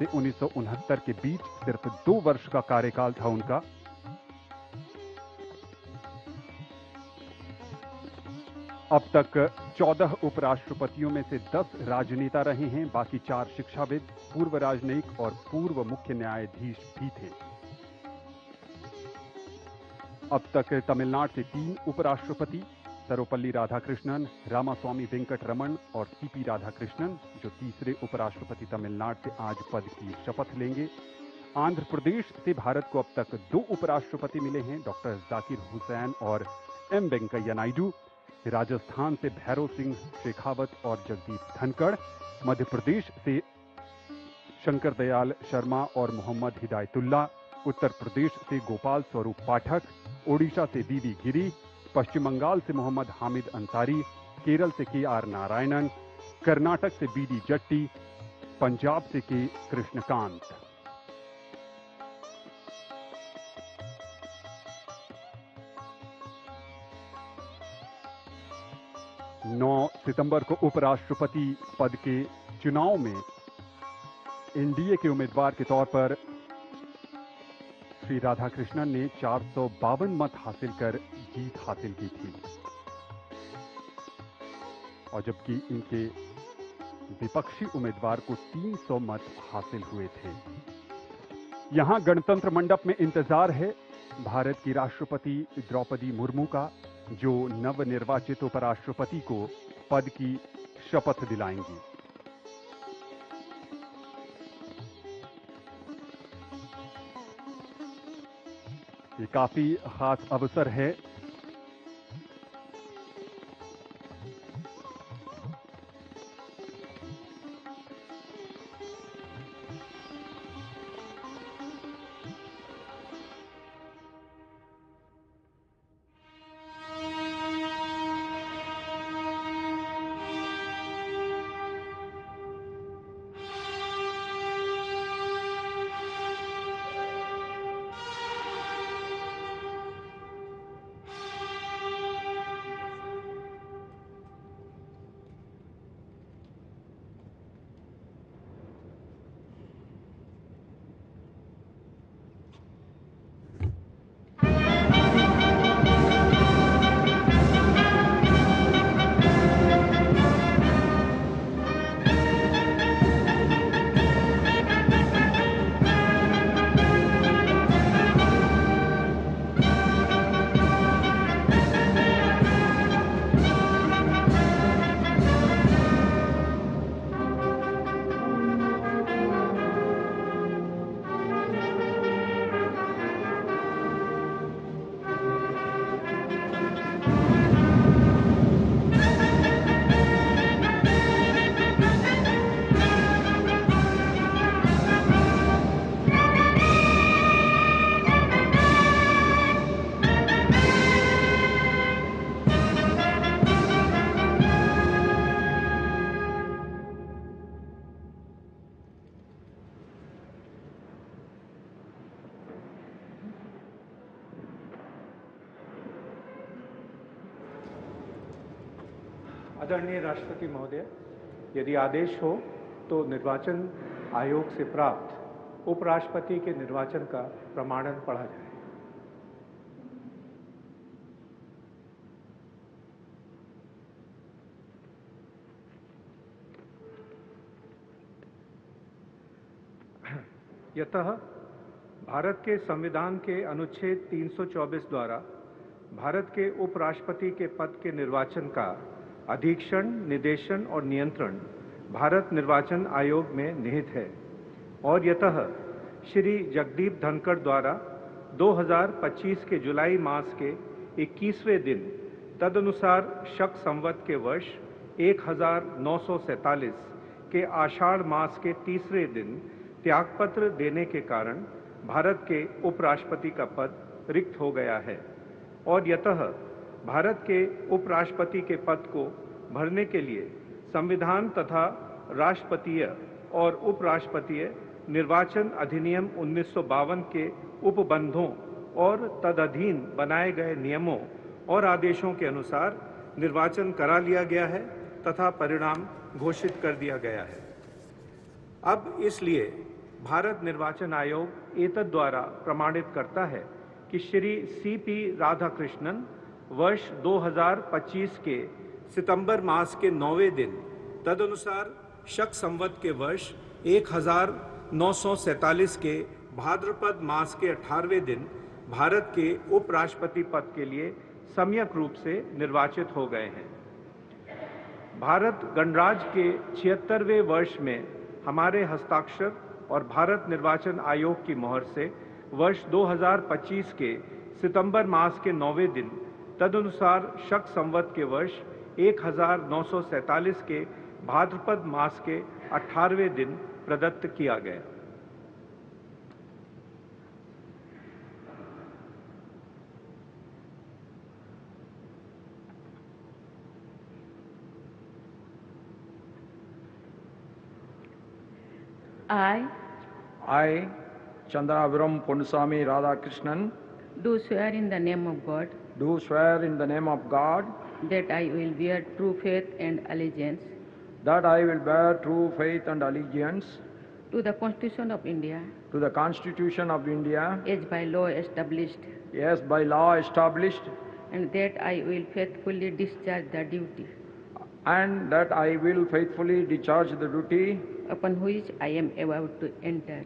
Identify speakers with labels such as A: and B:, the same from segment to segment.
A: से 1969 के बीच सिर्फ 2 वर्ष का कार्यकाल था उनका। अब तक 14 उपराष्ट्रपतियों में से 10 राजनेता रहे हैं, बाकी 4 शिक्षाविद, पूर्व राजनयिक और पूर्व मुख्य न्यायाधीश भी थे। अब तक तमिलनाडु से 3 उपराष्ट्रपति, सर्वपल्ली राधाकृष्णन, रामास्वामी वेंकट रमन और सीपी राधाकृष्णन, जो तीसरे उपराष्ट्रपति तमिलनाडु से आज पद की शपथ लेंगे। आंध्र प्रदेश से भारत को अब तक 2 उपराष्ट्रपति मिले हैं, डॉक्टर जाकिर हुसैन और एम वेंकैया नायडू। राजस्थान से भैरव सिंह शेखावत और जगदीप धनखड़, मध्य प्रदेश से शंकर दयाल शर्मा और मोहम्मद हिदायतुल्ला, उत्तर प्रदेश से गोपाल स्वरूप पाठक, ओडिशा से बीवी गिरी, पश्चिम बंगाल से मोहम्मद हामिद अंसारी, केरल से के.आर. नारायणन, कर्नाटक से बी.डी. जट्टी, पंजाब से के. कृष्णकांत। नौ सितंबर को उपराष्ट्रपति पद के चुनाव में एनडीए के उम्मीदवार के तौर पर श्री राधाकृष्णन ने 452 मत हासिल कर जीत हासिल की थी, और जबकि इनके विपक्षी उम्मीदवार को 300 मत हासिल हुए थे। यहां गणतंत्र मंडप में इंतजार है भारत की राष्ट्रपति द्रौपदी मुर्मू का, जो नवनिर्वाचित उपराष्ट्रपति को पद की शपथ दिलाएंगी। ये काफी खास अवसर है।
B: आदरणीय राष्ट्रपति महोदय, यदि आदेश हो तो निर्वाचन आयोग से प्राप्त उपराष्ट्रपति के निर्वाचन का प्रमाणन पढ़ा जाए। यतः भारत के संविधान के अनुच्छेद 324 द्वारा भारत के उपराष्ट्रपति के पद के निर्वाचन का अधीक्षण, निर्देशन और नियंत्रण भारत निर्वाचन आयोग में निहित है, और यतः श्री जगदीप धनखड़ द्वारा 2025 के जुलाई मास के 21वें दिन तदनुसार शक संवत के वर्ष 1947 के आषाढ़ मास के तीसरे दिन त्यागपत्र देने के कारण भारत के उपराष्ट्रपति का पद रिक्त हो गया है, और यतः भारत के उपराष्ट्रपति के पद को भरने के लिए संविधान तथा राष्ट्रपतीय और उपराष्ट्रपतीय निर्वाचन अधिनियम 1952 के उपबंधों और तदधीन बनाए गए नियमों और आदेशों के अनुसार निर्वाचन करा लिया गया है तथा परिणाम घोषित कर दिया गया है। अब इसलिए भारत निर्वाचन आयोग एतद् द्वारा प्रमाणित करता है कि श्री सीपी राधाकृष्णन वर्ष 2025 के सितंबर मास के 9वें दिन तदनुसार शक संवत के वर्ष 1947 के भाद्रपद मास के 18वें दिन भारत के उपराष्ट्रपति पद के लिए सम्यक रूप से निर्वाचित हो गए हैं। भारत गणराज्य के 76वें वर्ष में हमारे हस्ताक्षर और भारत निर्वाचन आयोग की मोहर से वर्ष 2025 के सितंबर मास के 9वें दिन तदनुसार शक संवत के वर्ष 1947 के भाद्रपद मास के 18वें दिन प्रदत्त किया गया।
C: I, Chandrapuram Ponnusamy Radhakrishnan,
D: do swear in the name of God
C: do swear in the name of God
D: that I will bear true faith and allegiance
C: that I will bear true faith and allegiance
D: to the Constitution of India
C: to the Constitution of India
D: as by law established,
C: as by law established,
D: and that I will faithfully discharge the duty
C: and that I will faithfully discharge the duty
D: upon which I am about to enter.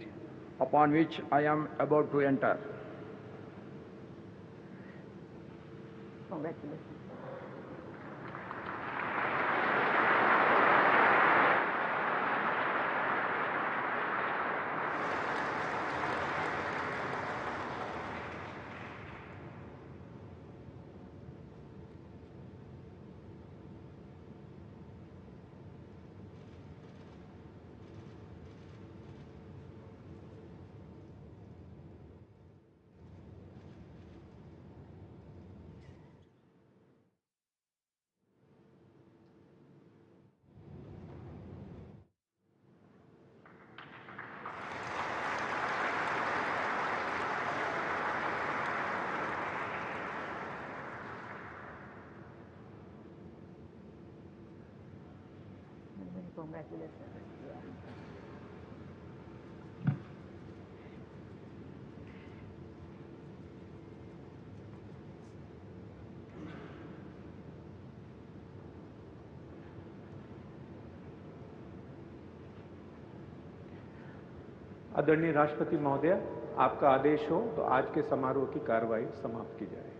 C: upon which I am about to enter.
D: Congratulations.
B: आदरणीय राष्ट्रपति महोदय, आपका आदेश हो तो आज के समारोह की कार्रवाई समाप्त की जाए।